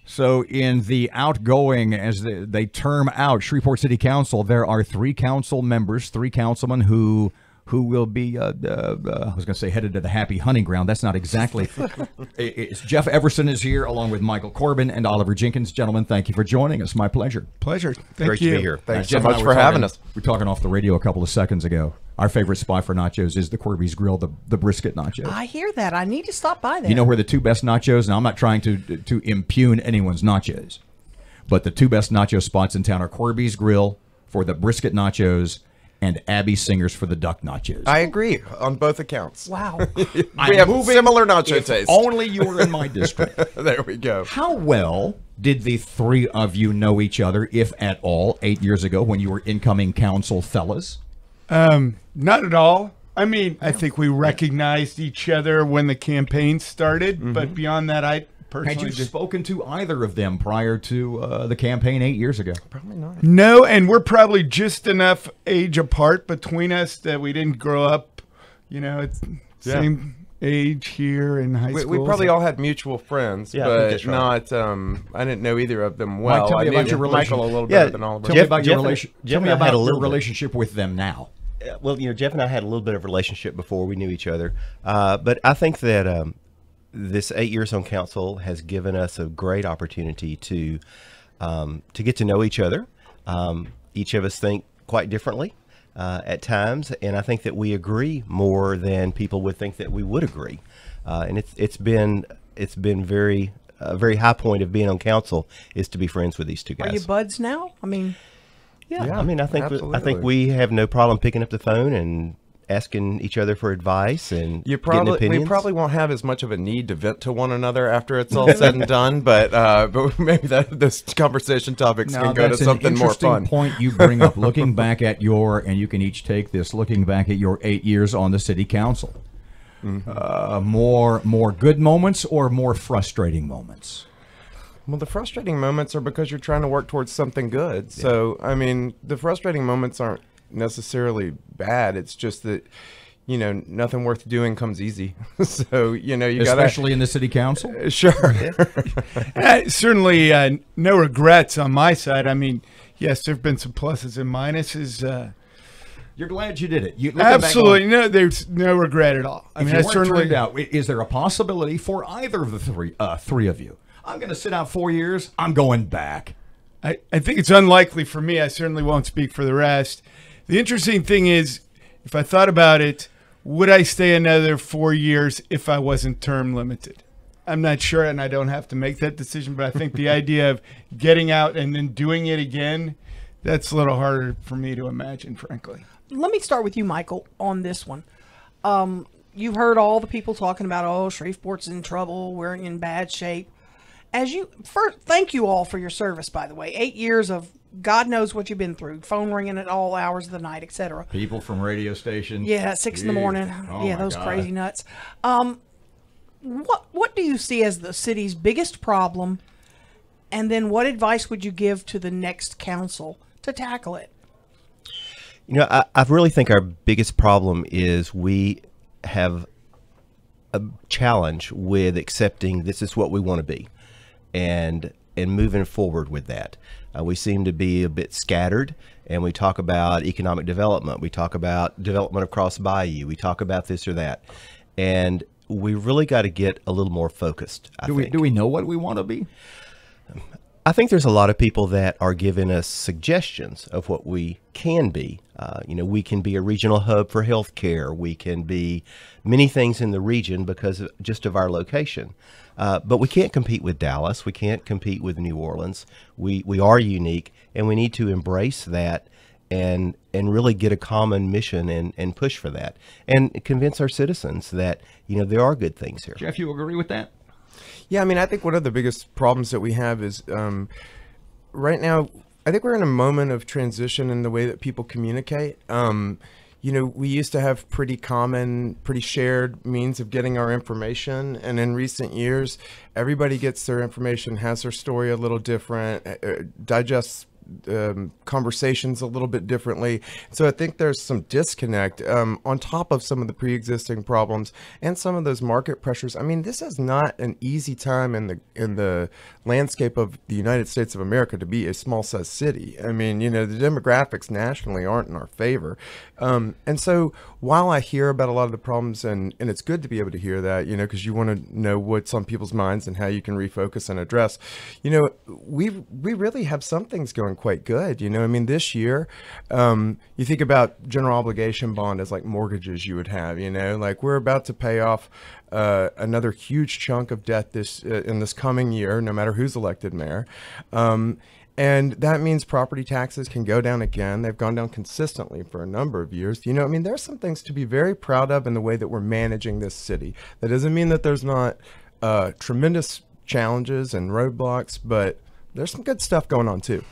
So in the outgoing, as they term out, Shreveport City Council, there are 3 council members, 3 councilmen who will be, I was going to say headed to the happy hunting ground. That's not exactly. It's Jeff Everson is here along with Michael Corbin and Oliver Jenkins. Gentlemen, thank you for joining us. My pleasure. Pleasure. Great to be here. Thanks so much for having us. We're talking off the radio a couple of seconds ago. Our favorite spot for nachos is the Corby's Grill, the brisket nachos. I hear that. I need to stop by there. You know where the 2 best nachos, now I'm not trying to impugn anyone's nachos, but the 2 best nacho spots in town are Corby's Grill for the brisket nachos and Abby Singer's for the duck nachos. I agree on both accounts. Wow. We have similar nacho taste. Only you were in my district. There we go. How well did the 3 of you know each other, if at all, 8 years ago when you were incoming council fellas? Not at all. I mean, I think we recognized each other when the campaign started, but beyond that, I personally Had you spoken to either of them prior to the campaign 8 years ago? Probably not. No, and we're probably just enough age apart between us that we didn't grow up, it's same age here in high school. We probably all had mutual friends, Yeah, I think but that's right. not. I didn't know either of them well. Mike, tell me I about knew your Michael a relation- little Yeah, better than Oliver. Tell me about your Jeff Tell me and I had about a your little bit. relationship with them now. Well, Jeff and I had a little bit of a relationship before we knew each other, but I think that this 8 years on council has given us a great opportunity to get to know each other. Each of us think quite differently at times, and I think that we agree more than people would think that we would agree. And it's been very a very high point of being on council is to be friends with these 2 guys. Are you buds now? I mean, Yeah, I mean, I think absolutely. we have no problem picking up the phone and asking each other for advice and We getting opinions. probably won't have as much of a need to vent to one another after it's all said and done, but maybe this conversation topics Now, can go to that's something an more interesting fun. point you bring up. Looking back at and you can each take this. Looking back at your 8 years on the city council, more good moments or more frustrating moments? Well, the frustrating moments are because you're trying to work towards something good. Yeah. So, I mean, the frustrating moments aren't necessarily bad. It's just that, nothing worth doing comes easy. So, you got especially in the city council. Sure. Certainly no regrets on my side. I mean, yes, there have been some pluses and minuses. You're glad you did it. You Absolutely. No, there's no regret at all. I mean, I certainly turned out. Is there a possibility for either of the three of you? I'm going to sit out 4 years. I'm going back. I think it's unlikely for me. I certainly won't speak for the rest. The interesting thing is, if I thought about it, would I stay another 4 years if I wasn't term limited? I'm not sure, and I don't have to make that decision, but I think the idea of getting out and then doing it again, that's a little harder for me to imagine, frankly. let me start with you, Michael, on this one. You've heard all the people talking about, oh, Shreveport's in trouble, we're in bad shape. First, thank you all for your service, by the way. 8 years of God knows what you've been through. Phone ringing at all hours of the night, etc. People from radio stations. Yeah, 6 in the morning. Oh yeah, those crazy nuts. What do you see as the city's biggest problem? And then what advice would you give to the next council to tackle it? You know, I really think our biggest problem is we have a challenge with accepting this is what we want to be and moving forward with that. We seem to be a bit scattered, and we talk about economic development. We talk about development across Bayou. We talk about this or that. And we really got to get a little more focused, I think. Do we know what we want to be? I think there's a lot of people that are giving us suggestions of what we can be. You know, we can be a regional hub for healthcare. We can be many things in the region because of just of our location. But we can't compete with Dallas. We can't compete with New Orleans. We are unique, and we need to embrace that and really get a common mission and push for that and convince our citizens that, you know, there are good things here. Jeff, you agree with that? Yeah, I mean, I think one of the biggest problems that we have is right now, I think we're in a moment of transition in the way that people communicate. You know, we used to have pretty common, pretty shared means of getting our information. And in recent years, everybody gets their information, has their story a little different, digests conversations a little bit differently. So I think there's some disconnect on top of some of the pre-existing problems and some of those market pressures. I mean, this is not an easy time in the landscape of the United States of America to be a small-sized city. I mean, you know, the demographics nationally aren't in our favor. And so while I hear about a lot of the problems, and it's good to be able to hear that, you know, because you want to know what's on people's minds and how you can refocus and address, you know, we really have some things going quite good. You know, I mean, this year, you think about general obligation bond as like mortgages you would have, you know, like we're about to pay off another huge chunk of debt in this coming year, no matter who's elected mayor. And that means property taxes can go down again. They've gone down consistently for a number of years. You know, I mean, there's some things to be very proud of in the way that we're managing this city. That doesn't mean that there's not tremendous challenges and roadblocks, but there's some good stuff going on too.